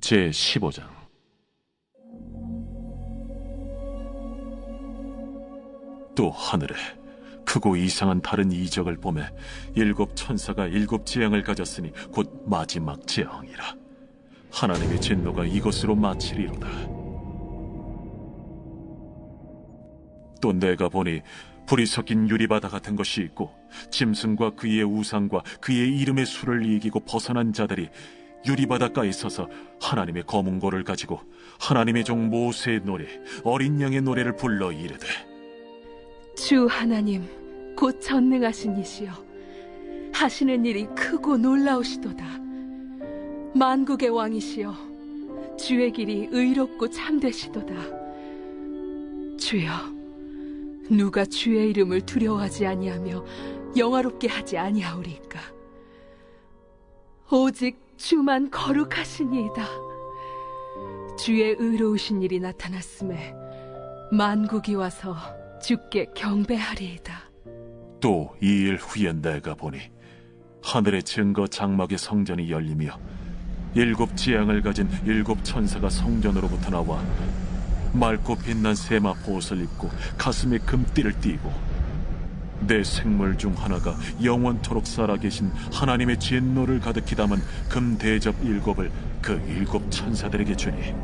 제15장. 또 하늘에 크고 이상한 다른 이적을 보매 일곱 천사가 일곱 재앙을 가졌으니 곧 마지막 재앙이라. 하나님의 진노가 이것으로 마치리로다. 또 내가 보니 불이 섞인 유리바다 같은 것이 있고 짐승과 그의 우상과 그의 이름의 수를 이기고 벗어난 자들이 유리바닷가에 서서 하나님의 검은고를 가지고 하나님의 종 모세의 노래 어린 양의 노래를 불러 이르되, 주 하나님 곧 전능하신 이시여, 하시는 일이 크고 놀라우시도다. 만국의 왕이시여, 주의 길이 의롭고 참되시도다. 주여, 누가 주의 이름을 두려워하지 아니하며 영화롭게 하지 아니하오리까? 오직 주만 거룩하시니이다. 주의 의로우신 일이 나타났음에 만국이 와서 주께 경배하리이다. 또 2일 후에 내가 보니 하늘의 증거 장막의 성전이 열리며 일곱 재앙을 가진 일곱 천사가 성전으로부터 나와 맑고 빛난 세마 보옷을 입고 가슴에 금띠를 띠고 내 생물 중 하나가 영원토록 살아계신 하나님의 진노를 가득히 담은 금 대접 일곱을 그 일곱 천사들에게 주니,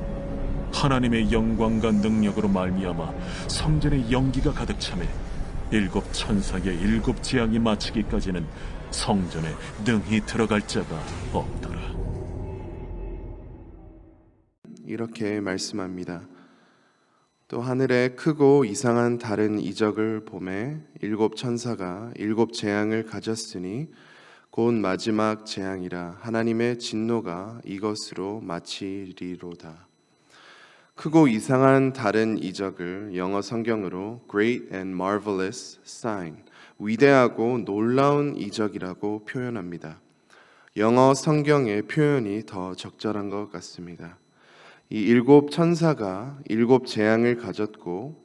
하나님의 영광과 능력으로 말미암아 성전의 연기가 가득 차매 일곱 천사의 일곱 재앙이 마치기까지는 성전에 능히 들어갈 자가 없더라. 이렇게 말씀합니다. 또 하늘에 크고 이상한 다른 이적을 보매 일곱 천사가 일곱 재앙을 가졌으니 곧 마지막 재앙이라. 하나님의 진노가 이것으로 마치리로다. 크고 이상한 다른 이적을 영어 성경으로 Great and Marvelous Sign, 위대하고 놀라운 이적이라고 표현합니다. 영어 성경의 표현이 더 적절한 것 같습니다. 이 일곱 천사가 일곱 재앙을 가졌고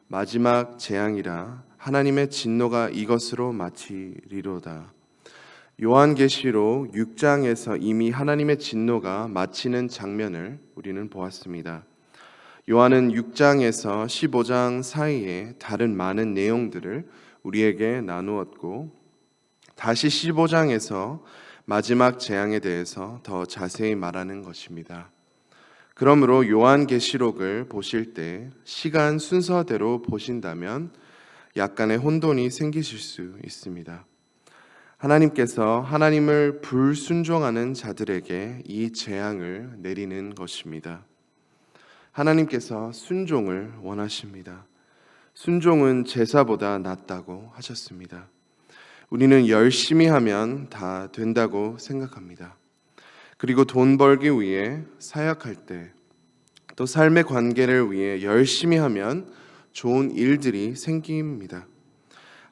마지막 재앙이라 하나님의 진노가 이것으로 마치리로다. 요한계시록 6장에서 이미 하나님의 진노가 마치는 장면을 우리는 보았습니다. 요한은 6장에서 15장 사이에 다른 많은 내용들을 우리에게 나누었고, 다시 15장에서 마지막 재앙에 대해서 더 자세히 말하는 것입니다. 그러므로 요한계시록을 보실 때 시간 순서대로 보신다면 약간의 혼돈이 생기실 수 있습니다. 하나님께서 하나님을 불순종하는 자들에게 이 재앙을 내리는 것입니다. 하나님께서 순종을 원하십니다. 순종은 제사보다 낫다고 하셨습니다. 우리는 열심히 하면 다 된다고 생각합니다. 그리고 돈 벌기 위해 사역할 때, 또 삶의 관계를 위해 열심히 하면 좋은 일들이 생깁니다.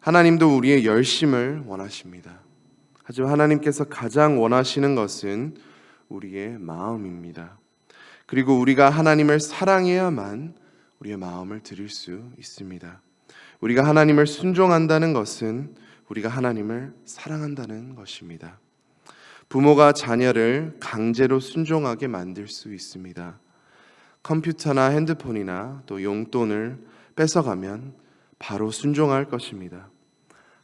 하나님도 우리의 열심을 원하십니다. 하지만 하나님께서 가장 원하시는 것은 우리의 마음입니다. 그리고 우리가 하나님을 사랑해야만 우리의 마음을 드릴 수 있습니다. 우리가 하나님을 순종한다는 것은 우리가 하나님을 사랑한다는 것입니다. 부모가 자녀를 강제로 순종하게 만들 수 있습니다. 컴퓨터나 핸드폰이나 또 용돈을 뺏어가면 바로 순종할 것입니다.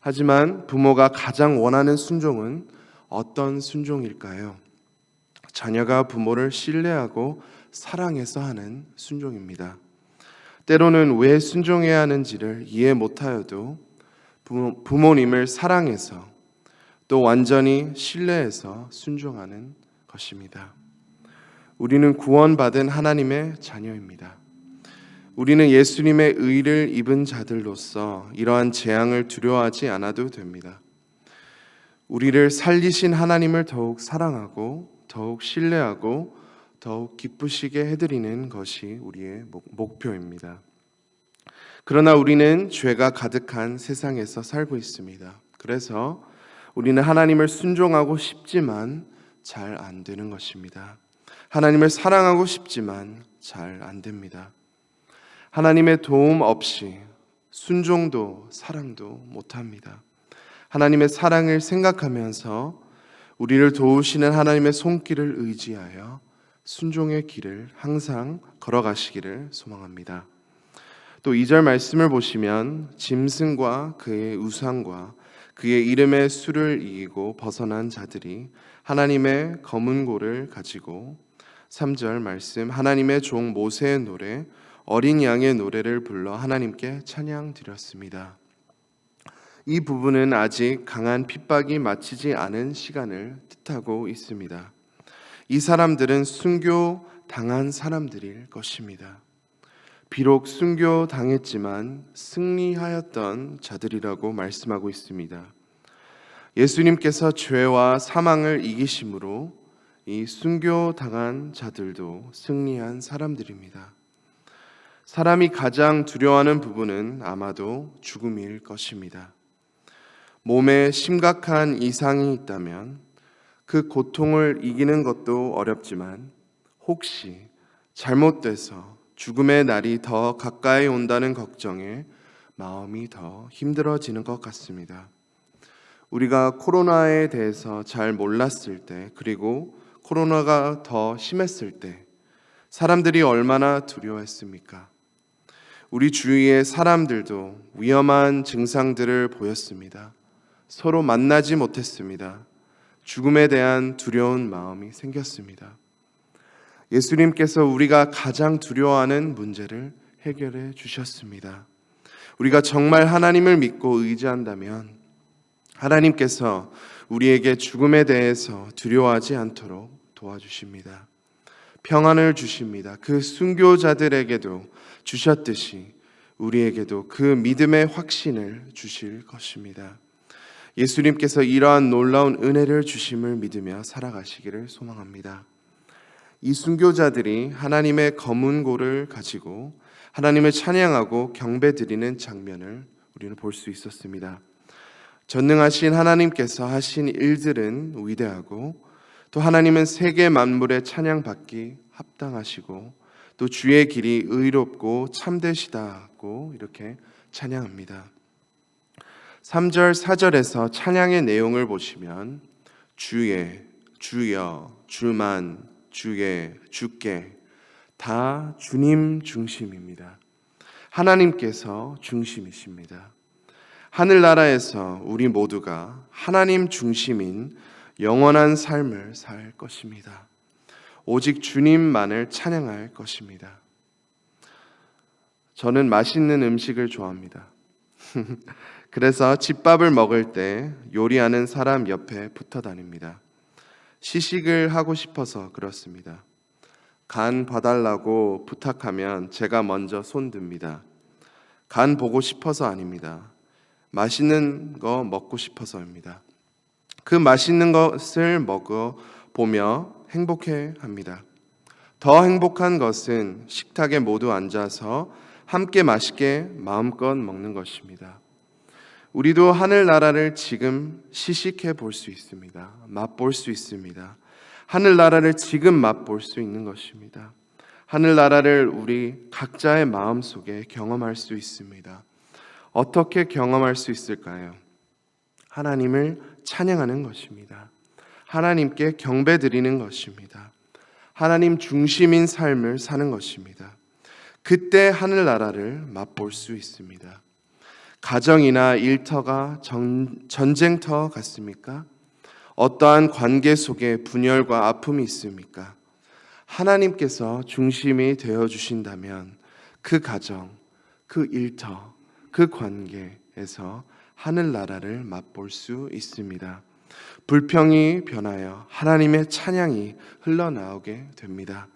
하지만 부모가 가장 원하는 순종은 어떤 순종일까요? 자녀가 부모를 신뢰하고 사랑해서 하는 순종입니다. 때로는 왜 순종해야 하는지를 이해 못하여도 부모님을 사랑해서 또 완전히 신뢰해서 순종하는 것입니다. 우리는 구원받은 하나님의 자녀입니다. 우리는 예수님의 의를 입은 자들로서 이러한 재앙을 두려워하지 않아도 됩니다. 우리를 살리신 하나님을 더욱 사랑하고 더욱 신뢰하고 더욱 기쁘시게 해드리는 것이 우리의 목표입니다. 그러나 우리는 죄가 가득한 세상에서 살고 있습니다. 그래서 우리는 하나님을 순종하고 싶지만 잘 안 되는 것입니다. 하나님을 사랑하고 싶지만 잘 안 됩니다. 하나님의 도움 없이 순종도 사랑도 못합니다. 하나님의 사랑을 생각하면서 우리를 도우시는 하나님의 손길을 의지하여 순종의 길을 항상 걸어가시기를 소망합니다. 또 2절 말씀을 보시면 짐승과 그의 우상과 그의 이름의 수를 이기고 벗어난 자들이 하나님의 검은 고를 가지고 3절 말씀 하나님의 종 모세의 노래 어린 양의 노래를 불러 하나님께 찬양 드렸습니다. 이 부분은 아직 강한 핍박이 마치지 않은 시간을 뜻하고 있습니다. 이 사람들은 순교 당한 사람들일 것입니다. 비록 순교 당했지만 승리하였던 자들이라고 말씀하고 있습니다. 예수님께서 죄와 사망을 이기심으로 이 순교 당한 자들도 승리한 사람들입니다. 사람이 가장 두려워하는 부분은 아마도 죽음일 것입니다. 몸에 심각한 이상이 있다면 그 고통을 이기는 것도 어렵지만 혹시 잘못돼서 죽음의 날이 더 가까이 온다는 걱정에 마음이 더 힘들어지는 것 같습니다. 우리가 코로나에 대해서 잘 몰랐을 때, 그리고 코로나가 더 심했을 때 사람들이 얼마나 두려워했습니까? 우리 주위의 사람들도 위험한 증상들을 보였습니다. 서로 만나지 못했습니다. 죽음에 대한 두려운 마음이 생겼습니다. 예수님께서 우리가 가장 두려워하는 문제를 해결해 주셨습니다. 우리가 정말 하나님을 믿고 의지한다면 하나님께서 우리에게 죽음에 대해서 두려워하지 않도록 도와주십니다. 평안을 주십니다. 그 순교자들에게도 주셨듯이 우리에게도 그 믿음의 확신을 주실 것입니다. 예수님께서 이러한 놀라운 은혜를 주심을 믿으며 살아가시기를 소망합니다. 이 순교자들이 하나님의 검은 고를 가지고 하나님을 찬양하고 경배드리는 장면을 우리는 볼 수 있었습니다. 전능하신 하나님께서 하신 일들은 위대하고 또 하나님은 세계 만물에 찬양받기 합당하시고 또 주의 길이 의롭고 참되시다고 이렇게 찬양합니다. 3절 4절에서 찬양의 내용을 보시면 주의, 주여, 주만, 주의, 주께 다 주님 중심입니다. 하나님께서 중심이십니다. 하늘나라에서 우리 모두가 하나님 중심인 영원한 삶을 살 것입니다. 오직 주님만을 찬양할 것입니다. 저는 맛있는 음식을 좋아합니다. 그래서 집밥을 먹을 때 요리하는 사람 옆에 붙어 다닙니다. 시식을 하고 싶어서 그렇습니다. 간 봐달라고 부탁하면 제가 먼저 손 듭니다. 간 보고 싶어서 아닙니다. 맛있는 거 먹고 싶어서입니다. 그 맛있는 것을 먹어 보며 행복해 합니다. 더 행복한 것은 식탁에 모두 앉아서 함께 맛있게 마음껏 먹는 것입니다. 우리도 하늘나라를 지금 시식해 볼 수 있습니다. 맛볼 수 있습니다. 하늘나라를 지금 맛볼 수 있는 것입니다. 하늘나라를 우리 각자의 마음속에 경험할 수 있습니다. 어떻게 경험할 수 있을까요? 하나님을 찬양하는 것입니다. 하나님께 경배드리는 것입니다. 하나님 중심인 삶을 사는 것입니다. 그때 하늘나라를 맛볼 수 있습니다. 가정이나 일터가 전쟁터 같습니까? 어떠한 관계 속에 분열과 아픔이 있습니까? 하나님께서 중심이 되어주신다면 그 가정, 그 일터, 그 관계에서 하늘나라를 맛볼 수 있습니다. 불평이 변하여 하나님의 찬양이 흘러나오게 됩니다.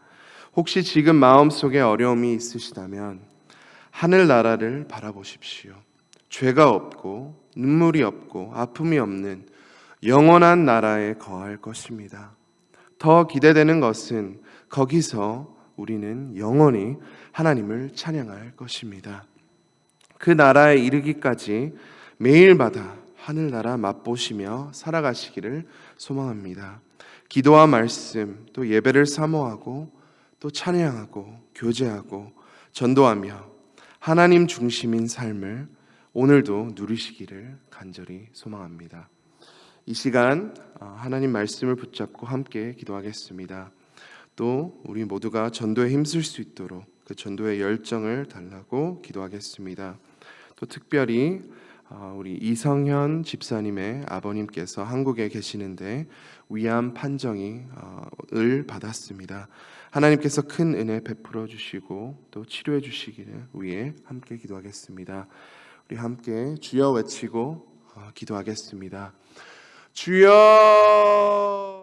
혹시 지금 마음속에 어려움이 있으시다면 하늘나라를 바라보십시오. 죄가 없고 눈물이 없고 아픔이 없는 영원한 나라에 거할 것입니다. 더 기대되는 것은 거기서 우리는 영원히 하나님을 찬양할 것입니다. 그 나라에 이르기까지 매일마다 하늘나라 맛보시며 살아가시기를 소망합니다. 기도와 말씀, 또 예배를 사모하고 또 찬양하고 교제하고 전도하며 하나님 중심인 삶을 오늘도 누리시기를 간절히 소망합니다. 이 시간 하나님 말씀을 붙잡고 함께 기도하겠습니다. 또 우리 모두가 전도에 힘쓸 수 있도록 그 전도의 열정을 달라고 기도하겠습니다. 또 특별히 우리 이성현 집사님의 아버님께서 한국에 계시는데 위암 판정을 받았습니다. 하나님께서 큰 은혜 베풀어 주시고 또 치료해 주시기를 위해 함께 기도하겠습니다. 우리 함께 주여 외치고 기도하겠습니다. 주여.